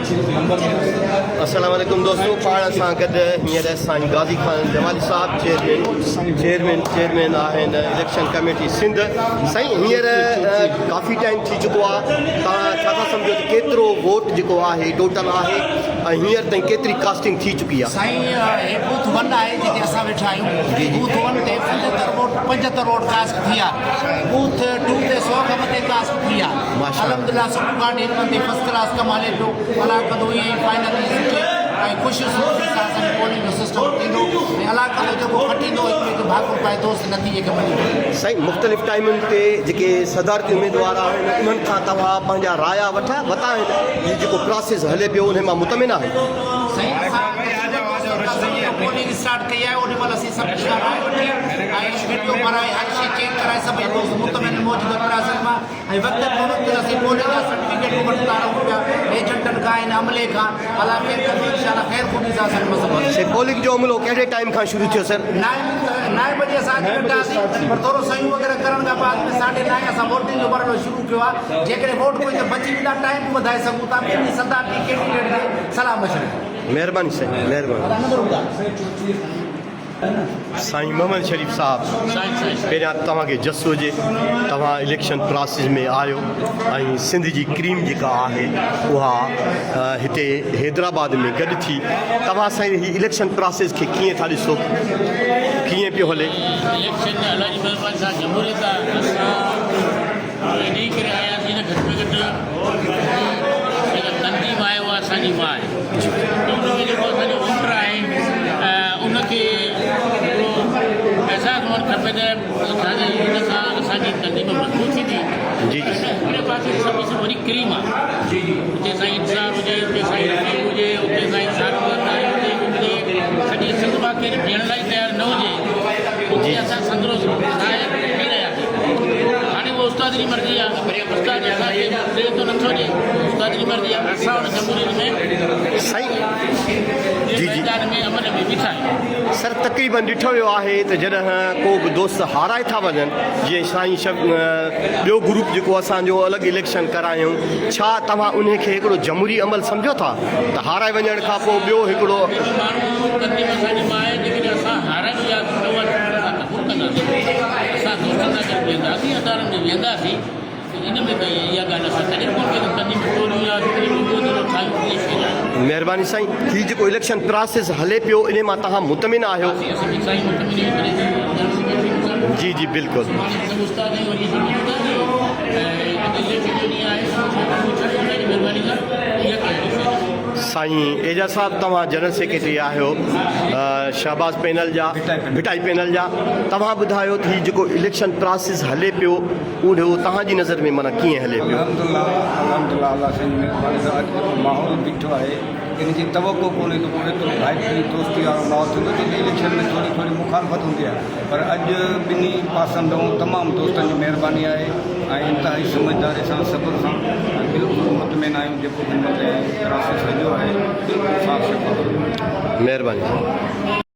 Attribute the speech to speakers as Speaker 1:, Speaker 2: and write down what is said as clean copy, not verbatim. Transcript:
Speaker 1: अस्सलाम वालेकुम दोस्तों, पाण सां गॾु हींअर साईं गाज़ी ख़ान जमाली साहब चेयरमैन आहिनि इलेक्शन कमेटी सिंध। साईं हींअर काफ़ी टाइम थी चुको आहे, तव्हां छा था सम्झो त केतिरो वोट जेको आहे टोटल आहे ऐं हींअर ताईं केतिरी कास्टिंग थी चुकी आहे?
Speaker 2: साईं हे बूथ 1 आहे जिते असां वेठा आहियूं। बूथ 1 ते 75 वोट कास्ट थी आहे। बूथ 2 ते 100 खां मथे कास्ट थी आहे। अलहमदिल्ला सुठो गाॾी हिननि फर्स्ट क्लास कमु हले पियो। अलाह कंदो ईअं ई फाइनली सुठे ऐं ख़ुशि सूरत सां असांजो पोलिंग जो सिस्टम थींदो ऐं अलाह कंदो जेको खटींदो हिक ॿिए खे भाॻु पाए दोस्त नतीजे खे मिली।
Speaker 1: साईं मुख़्तलिफ़ टाइमुनि ते जेके सदारती उम्मीदवार आहिनि उन्हनि खां तव्हां पंहिंजा राया वता आहिनि? हीउ जेको प्रोसेस हले पियो उन मां मुतमिन आहे?
Speaker 2: पोलिंग स्टार्ट कई आहे ओॾी महिल असीं सभु राय वठी ऐं वीडियो भराए हर शइ चेक कराए सभई दोस्त मुतमिन मौजूदु प्रयासनि मां ऐं वक़्त असीं पोलिंग जा सर्टिफिकेट वठंदा रहूं पिया एजेंटनि खां ऐं अमले खां। अलाह ख़ैर कंदो इंशाअल्लाह ख़ैर ख़ूबी सां असांजो मसइलो।
Speaker 1: पोलिंग जो अमलो कहिड़े टाइम खां शुरू थियो सर?
Speaker 2: 9 बजे असां वेठासीं, पर थोरो सयूं वग़ैरह करण खां बाद में 9:30 असां वोटिंग जो भरणो शुरू कयो आहे। जेकॾहिं वोट कोई त बची वेंदा टाइम बि वधाए सघूं था। ॿिन्ही सदारती कैंडिडेट खे सलाह मशवरो।
Speaker 1: महिरबानी साईं, महिरबानी। साईं मोहम्मद शरीफ़ साहब, पहिरियां तव्हांखे जस हुजे, तव्हां इलेक्शन प्रोसेस में आहियो ऐं सिंध जी क्रीम जेका आहे उहा हिते हैदराबाद में गॾु थी। तव्हां साईं ही इलेक्शन प्रोसेस खे कीअं था ॾिसो, कीअं पियो हले?
Speaker 3: इलेक्शन अलाह जी महिरबानी सां जमहूरियत आहे। असां इन करे आयासीं न घटि में घटि जेका तनज़ीम आहे उहा असांजी मां आहे। जेको असांजो वोटर आहे उनखे एहसासु हुअणु खपे त असांजे हिन सां असांजी तनज़ीम मज़बूत थींदी।
Speaker 1: जी
Speaker 3: हिन पासे सभु वॾी क्रीम आहे। उते साईं इंतज़ार हुजे, उते साईं रफ़ीक हुजे, उते साईं सारदार हुजे, उते सॼी सिंध मां केरु ॾियण लाइ तयारु न हुजे, उते असां संदरो थी रहियासीं। हाणे उहा उस्ताद जी मर्ज़ी आहे। उस्ताद असांखे ॾे थो नथो ॾे, उस्ताद जी मर्ज़ी आहे। असां हुन जमहूरियत में
Speaker 1: साईं
Speaker 3: मैदान में अमन में बीठा आहियूं।
Speaker 1: सर तक़रीबन ॾिठो वियो आहे त जॾहिं को बि दोस्त हाराए था वञनि, जीअं साईं ॿियो ग्रुप जेको असांजो अलॻि इलेक्शन करायूं, छा तव्हां उनखे हिकिड़ो जमहूरी अमल सम्झो था त हाराए वञण खां पोइ ॿियो हिकिड़ो
Speaker 3: माण्हू तनज़ीम असांजी मां आहे? जेकॾहिं असां हाराए बि असां क़बूल कंदासीं, असां दोस्तनि सां गॾु वेंदासीं, अदालतनि में वेंदासीं। इन में त इहा ॻाल्हि असां कॾहिं कोन कई तनज़ीम टोलियूं या
Speaker 1: महिरबानी साईं। हीउ जेको इलेक्शन प्रोसेस हले पियो इन मां तव्हां मुतमिन आहियो? जी जी बिल्कुलु। साईं एजाज साहब, तव्हां जनरल सेक्रेटरी आहियो शहबाज़ पैनल जा, भिटाई पैनल जा। तव्हां ॿुधायो त हीउ जेको इलेक्शन प्रोसेस हले पियो उहो तव्हांजी नज़र में माना कीअं हले पियो?
Speaker 4: अल्हम्दुलिल्लाह अलाह साईं महिरबानी सां अॼु माहौल बीठो आहे। इन जी तवक़ो कोन्हे त एतिरो भाइटिकी दोस्ती वारो माहौल थींदो। जेके इलेक्शन में थोरी मुखालफ़त हूंदी आहे, पर अॼु ॿिन्ही पासनि ॾांहुं तमामु दोस्तनि जी महिरबानी आहे ऐं इंतिहाई समझदारी सां सब्र सां बिल्कुलु मुतमिन आहियूं। जेको प्रोसेस हलियो आहे बिल्कुलु साफ़ सफ़ा।
Speaker 1: महिरबानी।